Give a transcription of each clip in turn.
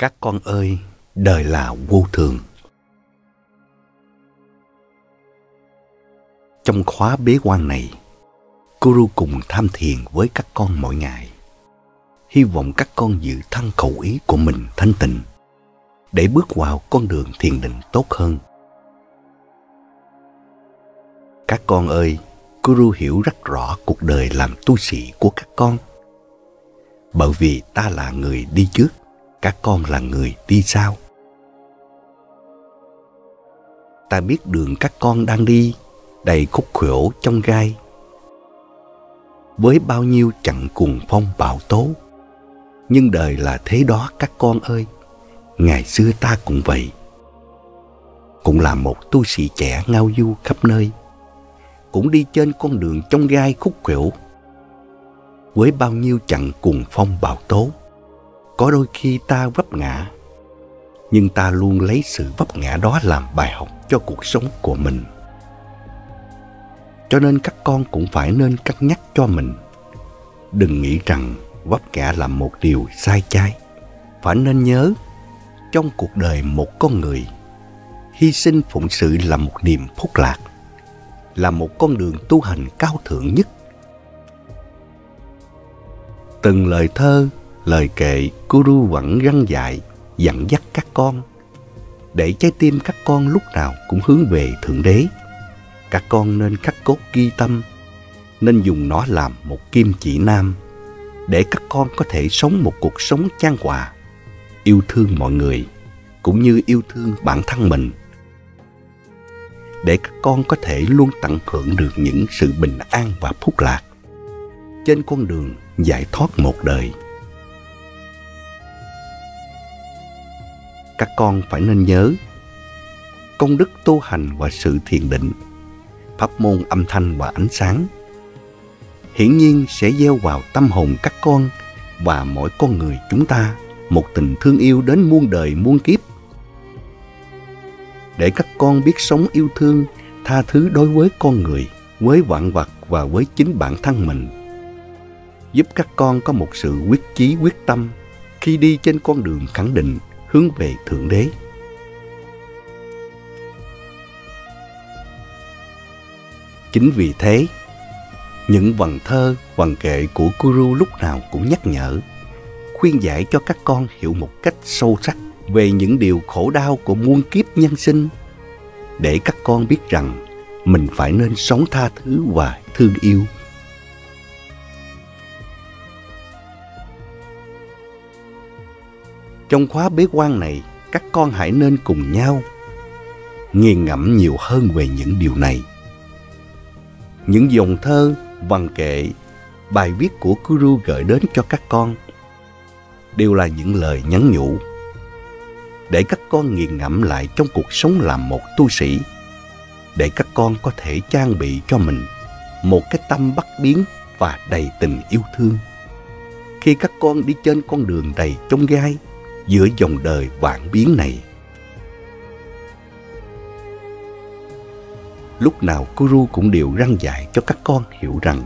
Các con ơi, đời là vô thường. Trong khóa bế quan này, Guru cùng tham thiền với các con mỗi ngày. Hy vọng các con giữ thân khẩu ý của mình thanh tịnh để bước vào con đường thiền định tốt hơn. Các con ơi, Guru hiểu rất rõ cuộc đời làm tu sĩ của các con. Bởi vì ta là người đi trước, các con là người đi sau. Ta biết đường các con đang đi đầy khúc khổ trong gai, với bao nhiêu chặng cuồng phong bão tố. Nhưng đời là thế đó các con ơi. Ngày xưa ta cũng vậy, cũng là một tu sĩ trẻ ngao du khắp nơi, cũng đi trên con đường trong gai khúc khuỷu, với bao nhiêu chặng cuồng phong bão tố. Có đôi khi ta vấp ngã, nhưng ta luôn lấy sự vấp ngã đó làm bài học cho cuộc sống của mình. Cho nên các con cũng phải nên cân nhắc cho mình. Đừng nghĩ rằng vấp ngã là một điều sai trái. Phải nên nhớ, trong cuộc đời một con người, hy sinh phụng sự là một niềm phúc lạc, là một con đường tu hành cao thượng nhất. Từng lời thơ, lời kệ, Guru vẫn răn dạy, dẫn dắt các con, để trái tim các con lúc nào cũng hướng về Thượng Đế. Các con nên khắc cốt ghi tâm, nên dùng nó làm một kim chỉ nam, để các con có thể sống một cuộc sống chan hòa, yêu thương mọi người, cũng như yêu thương bản thân mình. Để các con có thể luôn tận hưởng được những sự bình an và phúc lạc trên con đường giải thoát một đời. Các con phải nên nhớ, công đức tu hành và sự thiền định, pháp môn âm thanh và ánh sáng, hiển nhiên sẽ gieo vào tâm hồn các con và mỗi con người chúng ta một tình thương yêu đến muôn đời muôn kiếp. Để các con biết sống yêu thương, tha thứ đối với con người, với vạn vật và với chính bản thân mình. Giúp các con có một sự quyết chí quyết tâm khi đi trên con đường khẳng định hướng về Thượng Đế. Chính vì thế, những vần thơ, vần kệ của Guru lúc nào cũng nhắc nhở, khuyên giải cho các con hiểu một cách sâu sắc về những điều khổ đau của muôn kiếp nhân sinh, để các con biết rằng mình phải nên sống tha thứ và thương yêu. Trong khóa bế quan này, các con hãy nên cùng nhau nghiền ngẫm nhiều hơn về những điều này. Những dòng thơ, văn kệ, bài viết của Guru gửi đến cho các con đều là những lời nhắn nhủ để các con nghiền ngẫm lại trong cuộc sống làm một tu sĩ, để các con có thể trang bị cho mình một cái tâm bất biến và đầy tình yêu thương. Khi các con đi trên con đường đầy chông gai giữa dòng đời vạn biến này, lúc nào Guru cũng đều răn dạy cho các con hiểu rằng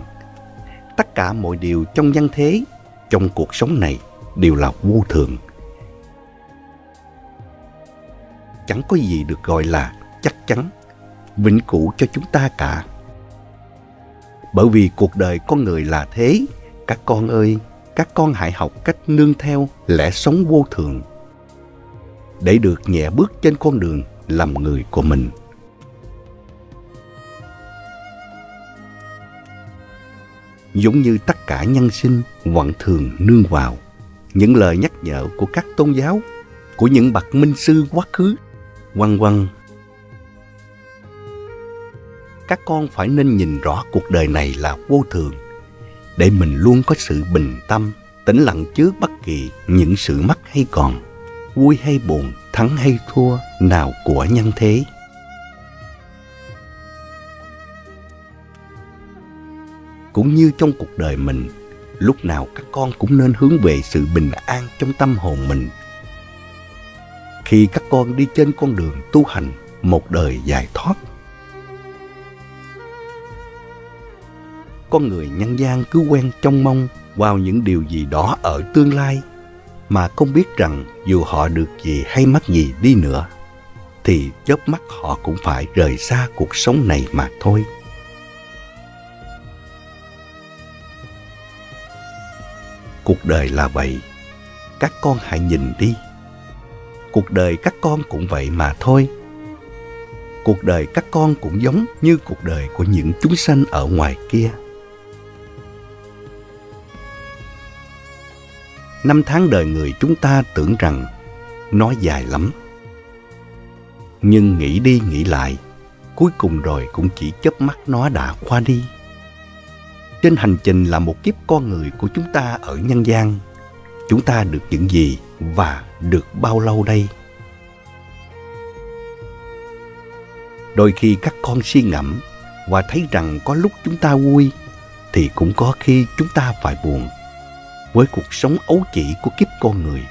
tất cả mọi điều trong nhân thế, trong cuộc sống này đều là vô thường. Chẳng có gì được gọi là chắc chắn, vĩnh cửu cho chúng ta cả. Bởi vì cuộc đời con người là thế, các con ơi, các con hãy học cách nương theo lẽ sống vô thường để được nhẹ bước trên con đường làm người của mình. Giống như tất cả nhân sinh vẫn thường nương vào những lời nhắc nhở của các tôn giáo, của những bậc minh sư quá khứ, vân vân. Các con phải nên nhìn rõ cuộc đời này là vô thường, để mình luôn có sự bình tâm, tĩnh lặng trước bất kỳ những sự mất hay còn, vui hay buồn, thắng hay thua nào của nhân thế. Cũng như trong cuộc đời mình, lúc nào các con cũng nên hướng về sự bình an trong tâm hồn mình. Khi các con đi trên con đường tu hành một đời giải thoát, con người nhân gian cứ quen trông mong vào những điều gì đó ở tương lai, mà không biết rằng dù họ được gì hay mất gì đi nữa, thì chớp mắt họ cũng phải rời xa cuộc sống này mà thôi. Cuộc đời là vậy, các con hãy nhìn đi. Cuộc đời các con cũng vậy mà thôi. Cuộc đời các con cũng giống như cuộc đời của những chúng sanh ở ngoài kia. Năm tháng đời người chúng ta tưởng rằng nó dài lắm. Nhưng nghĩ đi nghĩ lại, cuối cùng rồi cũng chỉ chớp mắt nó đã qua đi. Trên hành trình là một kiếp con người của chúng ta ở nhân gian, chúng ta được những gì và được bao lâu đây? Đôi khi các con suy ngẫm và thấy rằng có lúc chúng ta vui, thì cũng có khi chúng ta phải buồn với cuộc sống ấu trĩ của kiếp con người.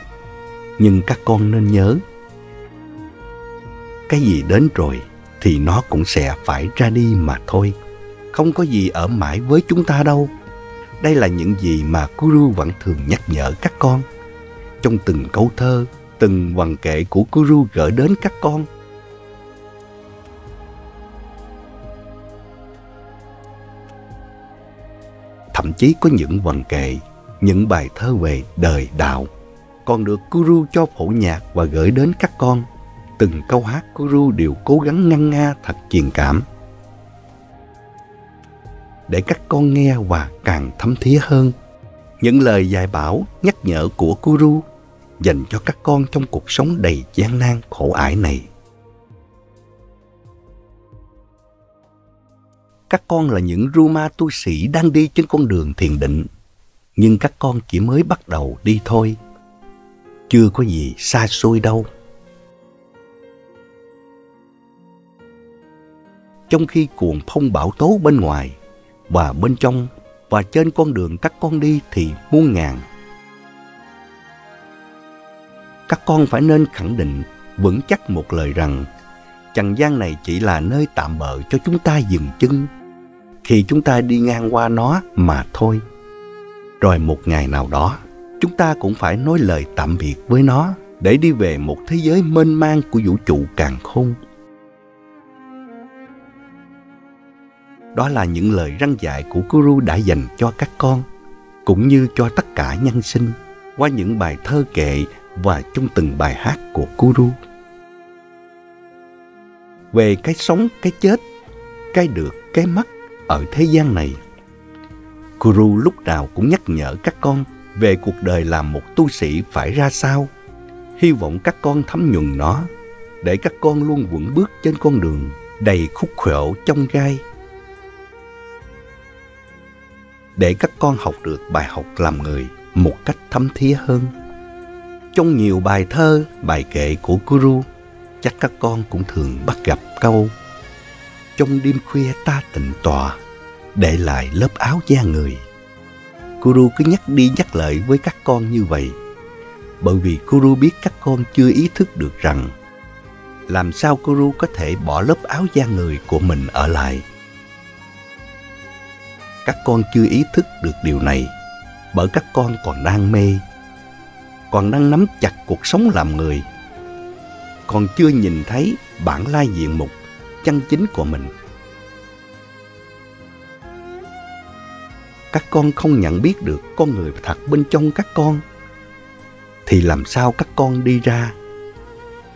Nhưng các con nên nhớ, cái gì đến rồi thì nó cũng sẽ phải ra đi mà thôi. Không có gì ở mãi với chúng ta đâu. Đây là những gì mà Guru vẫn thường nhắc nhở các con. Trong từng câu thơ, từng vần kệ của Guru gửi đến các con. Thậm chí có những vần kệ, những bài thơ về đời đạo còn được Guru cho phổ nhạc và gửi đến các con. Từng câu hát Guru đều cố gắng ngân nga thật truyền cảm, để các con nghe và càng thấm thía hơn. Những lời dạy bảo, nhắc nhở của Guru dành cho các con trong cuộc sống đầy gian nan khổ ải này. Các con là những Ruma tu sĩ đang đi trên con đường thiền định, nhưng các con chỉ mới bắt đầu đi thôi. Chưa có gì xa xôi đâu. Trong khi cuồng phong bão tố bên ngoài và bên trong và trên con đường các con đi thì muôn ngàn. Các con phải nên khẳng định vững chắc một lời rằng trần gian này chỉ là nơi tạm bợ cho chúng ta dừng chân khi chúng ta đi ngang qua nó mà thôi. Rồi một ngày nào đó, chúng ta cũng phải nói lời tạm biệt với nó để đi về một thế giới mênh mang của vũ trụ càn khôn. Đó là những lời răn dạy của Guru đã dành cho các con, cũng như cho tất cả nhân sinh, qua những bài thơ kệ và trong từng bài hát của Guru. Về cái sống, cái chết, cái được, cái mất ở thế gian này, Guru lúc nào cũng nhắc nhở các con về cuộc đời làm một tu sĩ phải ra sao. Hy vọng các con thấm nhuần nó, để các con luôn vững bước trên con đường đầy khúc khuỷu chông gai. Để các con học được bài học làm người một cách thấm thía hơn. Trong nhiều bài thơ, bài kệ của Guru, chắc các con cũng thường bắt gặp câu: trong đêm khuya ta tịnh tọa, để lại lớp áo da người. Guru cứ nhắc đi nhắc lại với các con như vậy, bởi vì Guru biết các con chưa ý thức được rằng làm sao Guru có thể bỏ lớp áo da người của mình ở lại. Các con chưa ý thức được điều này bởi các con còn đang mê, còn đang nắm chặt cuộc sống làm người, còn chưa nhìn thấy bản lai diện mục chân chính của mình. Các con không nhận biết được con người thật bên trong các con, thì làm sao các con đi ra?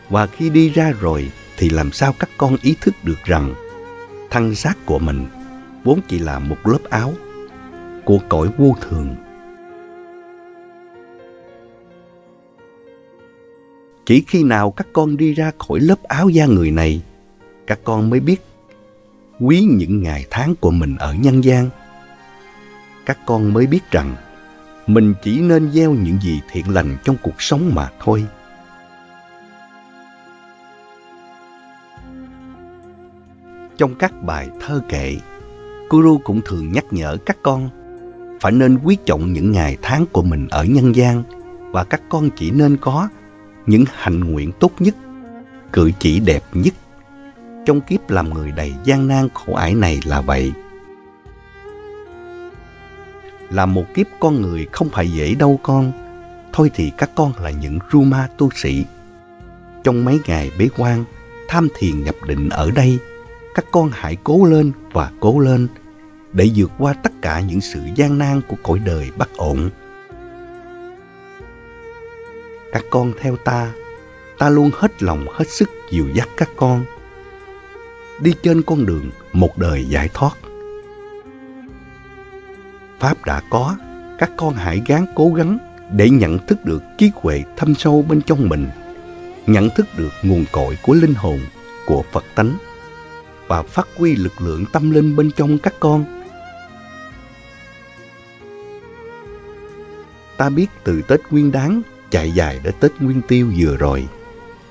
Và khi đi ra rồi thì làm sao các con ý thức được rằng thân xác của mình vốn chỉ là một lớp áo của cõi vô thường. Chỉ khi nào các con đi ra khỏi lớp áo da người này, các con mới biết quý những ngày tháng của mình ở nhân gian. Các con mới biết rằng mình chỉ nên gieo những gì thiện lành trong cuộc sống mà thôi. Trong các bài thơ kệ, Guru cũng thường nhắc nhở các con phải nên quý trọng những ngày tháng của mình ở nhân gian, và các con chỉ nên có những hạnh nguyện tốt nhất, cử chỉ đẹp nhất trong kiếp làm người đầy gian nan khổ ải này là vậy. Làm một kiếp con người không phải dễ đâu con. Thôi thì các con là những Ruma tu sĩ. Trong mấy ngày bế quan, tham thiền nhập định ở đây, các con hãy cố lên và cố lên để vượt qua tất cả những sự gian nan của cõi đời bất ổn. Các con theo ta luôn hết lòng hết sức dìu dắt các con đi trên con đường một đời giải thoát. Pháp đã có, các con hãy gắng cố gắng để nhận thức được trí huệ thâm sâu bên trong mình, nhận thức được nguồn cội của linh hồn, của Phật tánh và phát huy lực lượng tâm linh bên trong các con. Ta biết từ Tết Nguyên Đán chạy dài đến Tết Nguyên Tiêu vừa rồi,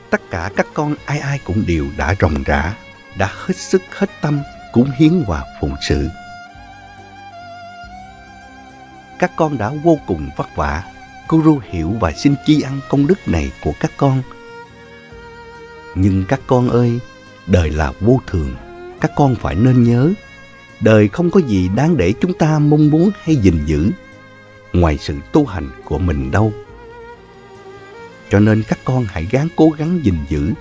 tất cả các con ai ai cũng đều đã ròng rã, đã hết sức hết tâm cúng hiến và phụng sự. Các con đã vô cùng vất vả, Guru hiểu và xin tri ân công đức này của các con. Nhưng các con ơi, đời là vô thường, các con phải nên nhớ, đời không có gì đáng để chúng ta mong muốn hay gìn giữ, ngoài sự tu hành của mình đâu. Cho nên các con hãy gắng cố gắng gìn giữ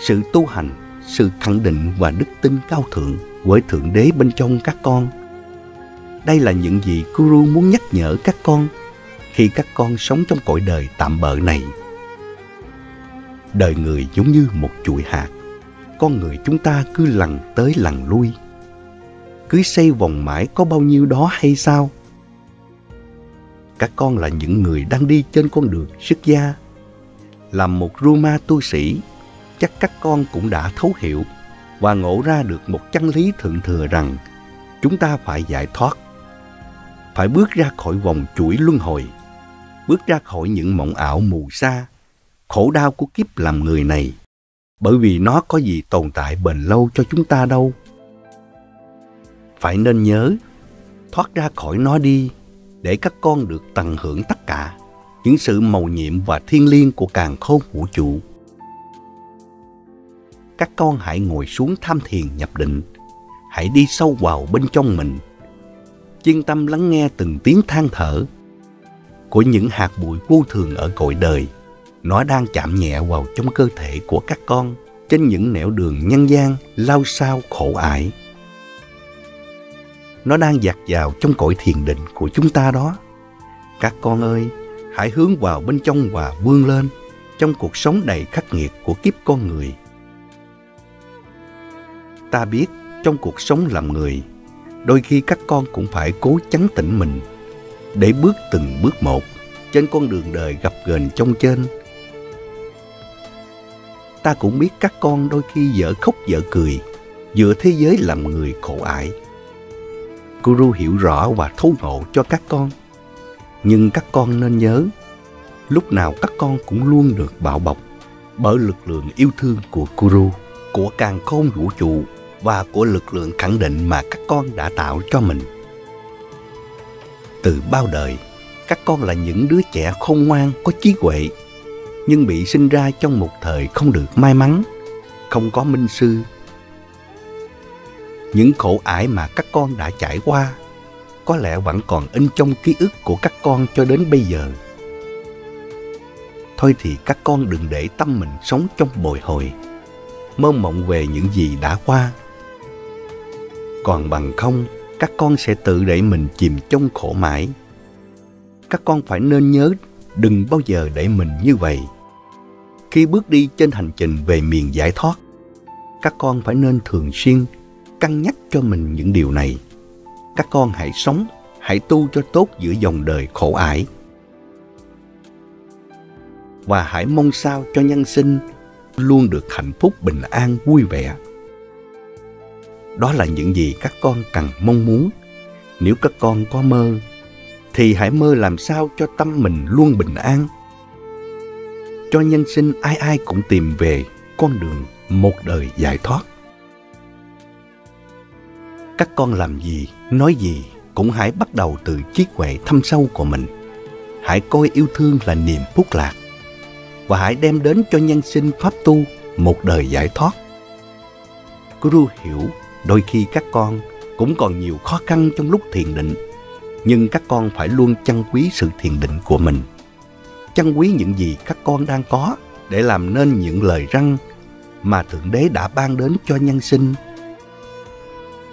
sự tu hành, sự khẳng định và đức tin cao thượng với Thượng Đế bên trong các con. Đây là những gì Guru muốn nhắc nhở các con khi các con sống trong cõi đời tạm bợ này. Đời người giống như một chuỗi hạt, con người chúng ta cứ lằn tới lằn lui, cứ xoay vòng mãi có bao nhiêu đó hay sao? Các con là những người đang đi trên con đường xuất gia. Làm một Ruma tu sĩ, chắc các con cũng đã thấu hiểu và ngộ ra được một chân lý thượng thừa rằng chúng ta phải giải thoát, phải bước ra khỏi vòng chuỗi luân hồi, bước ra khỏi những mộng ảo mù sa, khổ đau của kiếp làm người này, bởi vì nó có gì tồn tại bền lâu cho chúng ta đâu. Phải nên nhớ, thoát ra khỏi nó đi, để các con được tận hưởng tất cả những sự mầu nhiệm và thiêng liêng của càn khôn vũ trụ. Các con hãy ngồi xuống tham thiền nhập định, hãy đi sâu vào bên trong mình, chuyên tâm lắng nghe từng tiếng than thở của những hạt bụi vô thường ở cõi đời. Nó đang chạm nhẹ vào trong cơ thể của các con trên những nẻo đường nhân gian lao sao khổ ải. Nó đang dạt vào trong cõi thiền định của chúng ta đó. Các con ơi, hãy hướng vào bên trong và vươn lên trong cuộc sống đầy khắc nghiệt của kiếp con người. Ta biết trong cuộc sống làm người, đôi khi các con cũng phải cố trấn tĩnh mình để bước từng bước một trên con đường đời gập ghềnh chông chênh. Ta cũng biết các con đôi khi dở khóc dở cười giữa thế giới làm người khổ ải. Guru hiểu rõ và thấu ngộ cho các con. Nhưng các con nên nhớ, lúc nào các con cũng luôn được bảo bọc bởi lực lượng yêu thương của Guru, của càn khôn vũ trụ và của lực lượng khẳng định mà các con đã tạo cho mình. Từ bao đời, các con là những đứa trẻ khôn ngoan có trí huệ, nhưng bị sinh ra trong một thời không được may mắn, không có minh sư. Những khổ ải mà các con đã trải qua có lẽ vẫn còn in trong ký ức của các con cho đến bây giờ. Thôi thì các con đừng để tâm mình sống trong bồi hồi, mơ mộng về những gì đã qua. Còn bằng không, các con sẽ tự để mình chìm trong khổ mãi. Các con phải nên nhớ, đừng bao giờ để mình như vậy. Khi bước đi trên hành trình về miền giải thoát, các con phải nên thường xuyên cân nhắc cho mình những điều này. Các con hãy sống, hãy tu cho tốt giữa dòng đời khổ ải. Và hãy mong sao cho nhân sinh luôn được hạnh phúc, bình an, vui vẻ. Đó là những gì các con cần mong muốn. Nếu các con có mơ, thì hãy mơ làm sao cho tâm mình luôn bình an. Cho nhân sinh ai ai cũng tìm về con đường một đời giải thoát. Các con làm gì, nói gì cũng hãy bắt đầu từ trí huệ thâm sâu của mình. Hãy coi yêu thương là niềm phúc lạc và hãy đem đến cho nhân sinh pháp tu một đời giải thoát. Guru hiểu đôi khi các con cũng còn nhiều khó khăn trong lúc thiền định, nhưng các con phải luôn trân quý sự thiền định của mình. trân quý những gì các con đang có để làm nên những lời răn mà Thượng Đế đã ban đến cho nhân sinh.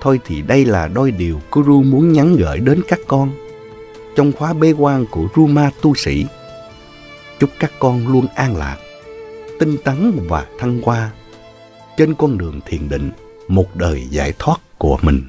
Thôi thì đây là đôi điều Guru muốn nhắn gửi đến các con trong khóa bế quan của Ruma tu sĩ. Chúc các con luôn an lạc, tinh tấn và thăng hoa trên con đường thiền định, một đời giải thoát của mình.